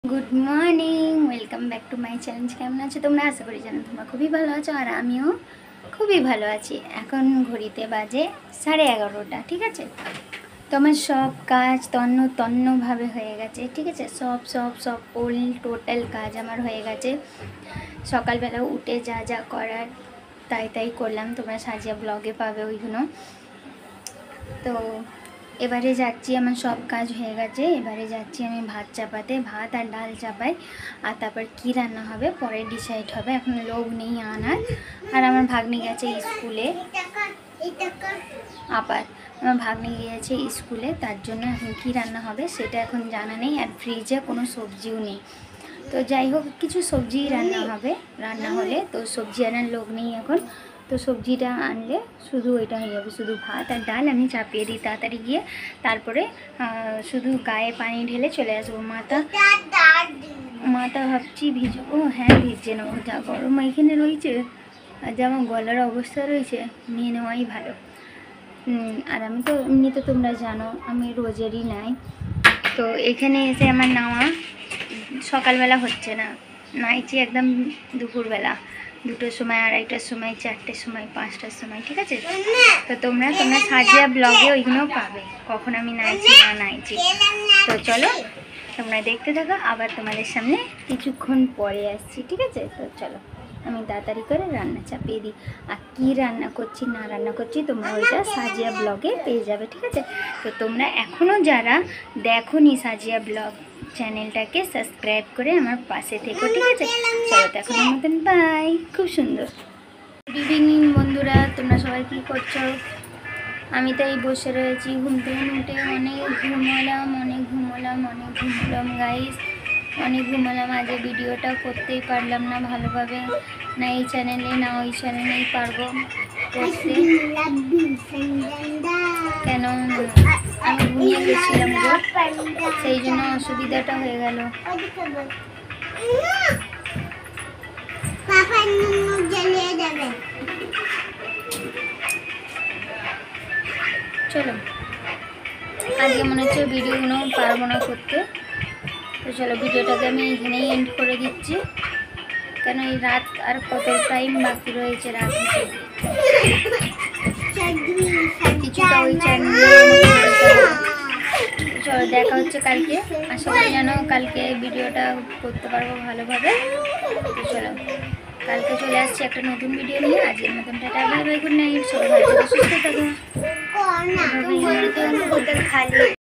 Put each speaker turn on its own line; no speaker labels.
Good morning, welcome back to my challenge. কেমন আছো তোমরা? আশা করি জানো তোমরা খুবই ভালো আছো, আর আমিও খুবই ভালো আছি। এখন ঘড়িতে বাজে 11:30, ঠিক আছে। তোমার সব কাজ তন্নভাবে হয়ে গেছে, ঠিক আছে। সব সব সব টোটাল কাজ আমার হয়ে গেছে। সকালবেলা উঠে যা যা করার তাই করলাম, তোমরা সাজিয়া ব্লগে পাবে ওইগুলো। তো এবারে যাচ্ছি, আমার সব কাজ হয়ে গেছে। এবারে যাচ্ছি আমি ভাত চাপাতে, ভাত আর ডাল চাপাই। আর তারপর কী রান্না হবে পরে ডিসাইড হবে, এখন লোক নেই আনার। আর আমার ভাগ্নি গেছে স্কুলে, আবার আমার ভাগ্নি গিয়েছে স্কুলে, তার জন্য এখন কী রান্না হবে সেটা এখন জানা নেই। আর ফ্রিজে কোনো সবজিও নেই। তো যাই হোক, কিছু সবজি রান্না হবে, রান্না হলে তো সবজি আনার লোক নেই এখন। তো সবজিটা আনলে শুধু ওইটা হয়ে যাবে, শুধু ভাত আর ডাল আমি চাপিয়ে দিই তাড়াতাড়ি গিয়ে। তারপরে শুধু গায়ে পানি ঢেলে চলে আসবো। মাথা ভাবছি ভিজবো, হ্যাঁ ভিজে নেবো, যা গরম এখানে রয়েছে আর যা আমার গলার অবস্থা রয়েছে, নিয়ে নেওয়াই ভালো। আর আমি তো এমনিতে তোমরা জানো আমি রোজেরই নাই। তো এখানে এসে আমার নাওয়া সকালবেলা হচ্ছে না, নাইছি একদম দুপুরবেলা, 2টোর সময়, 2:30টার সময়, 4টের সময়, 5টার সময়, ঠিক আছে। তো তোমরা সাজিয়া ব্লগে ওইগুলো পাবে কখন আমি নাইছি না নাইছি। তো চলো তোমরা দেখতে থাকো, আবার তোমাদের সামনে কিছুক্ষণ পরে আসছি, ঠিক আছে। তো চলো আমি তাড়াতাড়ি করে রান্না চাপিয়ে দিই। আর কী রান্না করছি না রান্না করছি তোমরা ওইটা সাজিয়া ব্লগে পেয়ে যাবে, ঠিক আছে। তো তোমরা এখনও যারা দেখোনি সাজিয়া ব্লগ চ্যানেলটাকে সাবস্ক্রাইব করে আমার পাশে থেকো, ঠিক আছে। চলো তো এখনের মতন বাই। খুব সুন্দর গুড ইভিনিং বন্ধুরা, তোমরা সবাই কী করছো? আমি তাই বসে রয়েছি, ঘুম থেকে উঠে অনেক ঘুমোলাম গাইস, অনেক ঘুমালাম। আজ ভিডিওটা করতেই পারলাম না ভালোভাবে, না এই চ্যানেলে না ওই চ্যানেলেই পারবো করতে। কেন আমি ঘুমিয়ে গেছিলাম গো, সেই জন্য অসুবিধাটা হয়ে গেল। চলো আজকে মনে হচ্ছে ভিডিওগুলো পারবো না করতে। তো চলো ভিডিওটাকে আমি এখানেই এন্ড করে দিচ্ছি, কেন এই রাত আর কত টাইম বাকি রয়েছে, রাত হতে কিছুটা ওই চ্যানেলে। চলো দেখা হচ্ছে কালকে, আশা করি যেন কালকে ভিডিওটা করতে পারবো ভালোভাবে। তো চলো কালকে চলে আসছি একটা নতুন ভিডিও নিয়ে। আজকের মতন tata, bye bye, good night. সবাই ভালো সুস্থ থাকো।